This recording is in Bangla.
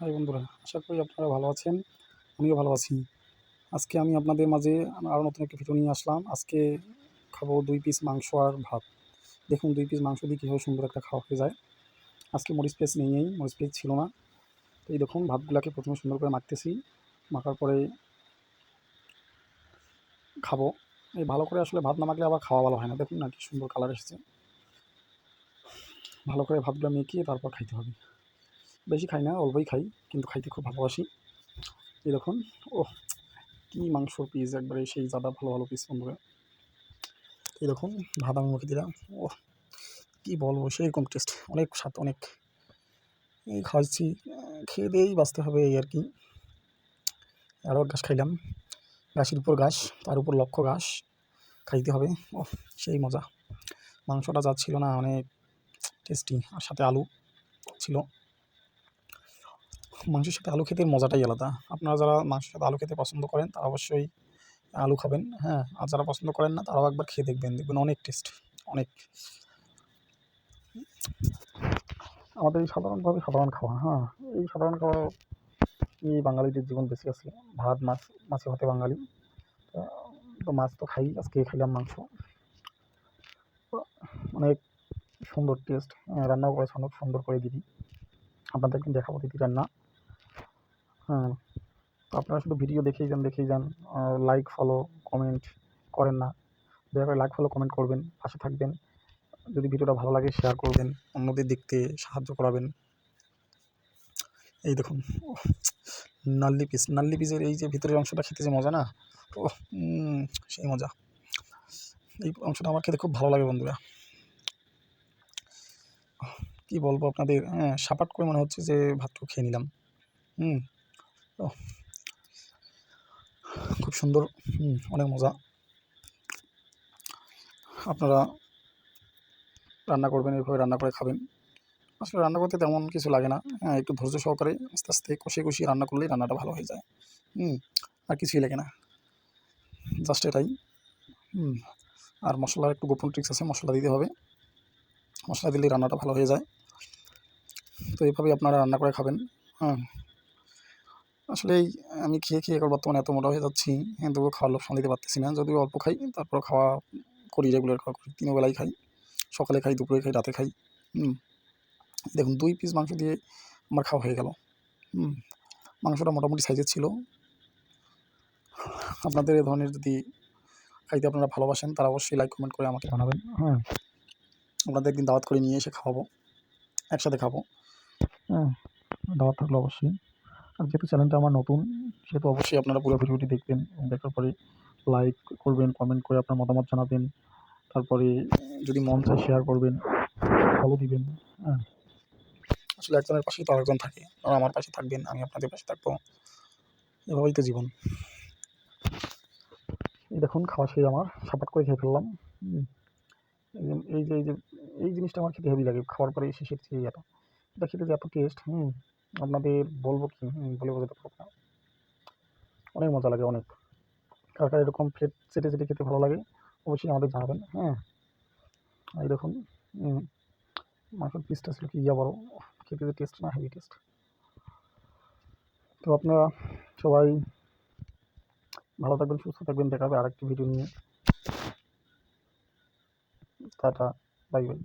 হাই বন্ধুরা, আশা করি আপনারা ভালো আছেন। আমিও ভালো আছি। আজকে আমি আপনাদের মাঝে আরও নতুন একটা ভিডিও নিয়ে আসলাম। আজকে খাবো ২ পিস মাংস আর ভাত। দেখুন ২ পিস মাংস দিয়ে কীভাবে সুন্দর একটা খাওয়া হয়ে যায়। আজকে মরিচ পেঁয়াজ নেই, মরিচ পেঁয়াজ ছিল না। তো এই দেখুন ভাতগুলাকে প্রথমে সুন্দর করে মাখতেছি। মাখার পরে খাবো। এই ভালো করে আসলে ভাত না মাখলে আবার খাওয়া ভালো হয় না। দেখুন না কি সুন্দর কালার এসেছে। ভালো করে ভাতগুলো মেখে তারপর খাইতে হবে। বেশি খাই না, অল্পই খাই, কিন্তু খাইতে খুব ভালোবাসি। এই দেখুন, ওহ! কি মাংসর পিস, একবারে সেই জাদা ভালো ভালো পিস বন্ধুরা। এই দেখুন ভাত আমি মুখে দিলাম, ওহ কি বলবো, সেরকম টেস্ট, অনেক স্বাদ, অনেক। এই খাওয়াচ্ছি, খেয়ে দিয়েই বাঁচতে হবে এই আর কি। আরও ঘাস খাইলাম, ঘাসের উপর ঘাস, তার উপর লক্ষ ঘাস খাইতে হবে। ওহ সেই মজা। মাংসটা যা ছিল না, অনেক টেস্টি, আর সাথে আলু ছিল। মাংসের সাথে আলু খেতে মজাটাই আলাদা। আপনারা যারা মাংসের সাথে আলু খেতে পছন্দ করেন তারা অবশ্যই আলু খাবেন, হ্যাঁ। আর যারা পছন্দ করেন না তারাও একবার খেয়ে দেখবেন, দেখবেন অনেক টেস্ট, অনেক। আমাদের এই সাধারণভাবে সাধারণ খাওয়া, হ্যাঁ, এই সাধারণ খাওয়া এই বাঙালিদের জীবন বেঁচে আছে। ভাত মাছ, মাছে ভাতে বাঙালি। তো মাছ তো খাই, আজকে খাইলাম মাংস। অনেক সুন্দর টেস্ট, রান্নাও করেছে অনেক সুন্দর করে দিদি। আপনাদেরকে দেখাবো দিদি রান্না, হ্যাঁ। তো আপনারা শুধু ভিডিও দেখেই যান, লাইক ফলো কমেন্ট করেন না। দয়া করে লাইক ফলো কমেন্ট করবেন, পাশে থাকবেন। যদি ভিডিওটা ভালো লাগে শেয়ার করবেন, অন্যদের দেখতে সাহায্য করাবেন। এই দেখুন, ওহ! নাল্লি পিসের এই যে ভিতরের অংশটা খেতে যে মজা না, ওহ! সেই মজা। এই অংশটা আমার খেতে খুব ভালো লাগে বন্ধুরা। কি বলবো আপনাদের, হ্যাঁ, সাপাট করে মনে হচ্ছে যে ভাতটা খেয়ে নিলাম। ওহ! খুব সুন্দর, অনেক মজা। আপনারা রান্না করবেন, এভাবে রান্না করে খাবেন। আসলে রান্না করতে তেমন কিছু লাগে না, হ্যাঁ, একটু ধৈর্য সহকারে আস্তে আস্তে কষিয়ে রান্না করলেই রান্নাটা ভালো হয়ে যায়। আর কিছুই লাগে না, জাস্ট এটাই। হুম আর মশলার একটু গোপন ট্রিক্স আছে, মশলা দিতে হবে। মশলা দিলেই রান্নাটা ভালো হয়ে যায়। তো এইভাবেই আপনারা রান্না করে খাবেন, হ্যাঁ। আসলে আমি খেয়ে এখন বর্তমানে এত মোটা হয়ে যাচ্ছি, তবুও খাওয়ার লোভ সামলাতে পারতেছি না। যদিও অল্প খাই, তারপরেও খাওয়া করি, রেগুলার খাওয়া করি। ৩ বেলাই খাই, সকালে খাই, দুপুরে খাই, রাতে খাই। দেখুন ২ পিস মাংস দিয়ে আমার খাওয়া হয়ে গেল। মাংসটা মোটামুটি সাইজের ছিল। আপনাদের এ ধরনের যদি খাইতে আপনারা ভালোবাসেন তারা অবশ্যই লাইক কমেন্ট করে আমাকে জানাবেন, হ্যাঁ। আপনাদের একদিন দাওয়াত করে নিয়ে এসে খাওয়াবো, একসাথে খাবো, হ্যাঁ। দাওয়াত থাকলো অবশ্যই। আর যেহেতু চ্যানেলটা আমার নতুন, সেহেতু অবশ্যই আপনারা পুরো ভিডিওটি দেখবেন এবং দেখার পরে লাইক করবেন, কমেন্ট করে আপনার মতামত জানাবেন। তারপরে যদি মন চায় শেয়ার করবেন, ফলো দিবেন, হ্যাঁ। আসলে একজনের পাশেই তো আরেকজন থাকে। আপনারা আমার পাশে থাকবেন, আমি আপনাদের পাশে থাকবো। এভাবেই তো জীবন। এই দেখুন খাওয়া শেষ আমার, সাপাট করে খেয়ে ফেললাম। এই জিনিসটা আমার খেতে হেভি লাগে। খাওয়ার পরে শেষের যে এটা খেতে যে এত টেস্ট, আপনাদের বলবো কি, বলে বোঝাতে পারবো না। অনেক মজা লাগে, অনেক। কার এরকম প্লেট চেটে খেতে ভালো লাগে অবশ্যই আমাদের জানাবেন, হ্যাঁ। এই দেখুন, মাংসের পিসটা ছিল কি বড়, খেতে যে টেস্ট না, হেভি টেস্ট। তো আপনারা সবাই ভালো থাকবেন, সুস্থ থাকবেন। দেখা হবে আরেকটি ভিডিও নিয়ে। Tata, bye bye.